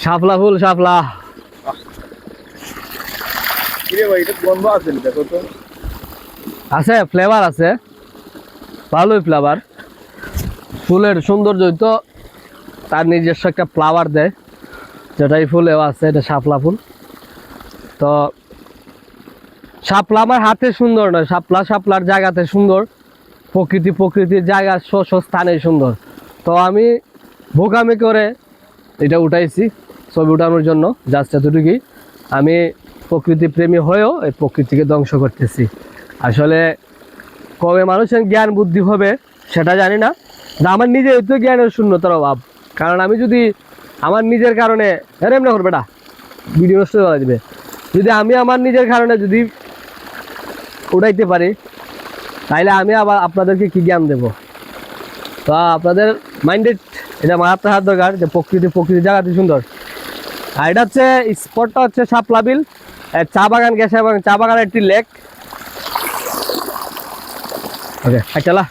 শাপলা ফুল শাপলা আছে, ফ্লেভার আছে, ভালোই ফ্লেভার। ফুলের সৌন্দর্য তো তার নিজস্ব একটা ফ্লাওয়ার দেয়, যেটা এই ফুলেও আছে, এটা শাপলা ফুল। তো শাপলা আমার হাতে সুন্দর নয়, শাপলা শাপলার জায়গাতে সুন্দর, প্রকৃতির জায়গা স্থানে সুন্দর। তো আমি বোকামি করে এটা উঠাইছি ছবি উঠানোর জন্য, জাস্ট এতটুকুই। আমি প্রকৃতি প্রেমী হয়েও এই প্রকৃতিকে ধ্বংস করতেছি। আসলে কবে মানুষের জ্ঞান বুদ্ধি হবে সেটা জানি না, আমার নিজের তো জ্ঞানের শূন্যতার অভাব। কারণ আমি যদি আমার নিজের কারণে এমনি করবে না, ভিডিও নষ্ট করে দিবে। যদি আমি আমার নিজের কারণে যদি উঠাইতে পারি, তাইলে আমি আবার আপনাদেরকে কি জ্ঞান দেব? তো আপনাদের মাইন্ডেড এটা মারাত্মক হাত দরকার, যে প্রকৃতির জায়গাটি সুন্দর। আর এটা হচ্ছে স্পটটা হচ্ছে শাপলা বিল, চা বাগান গেছে এবং চা বাগানের একটি লেক। ওকে, চলা।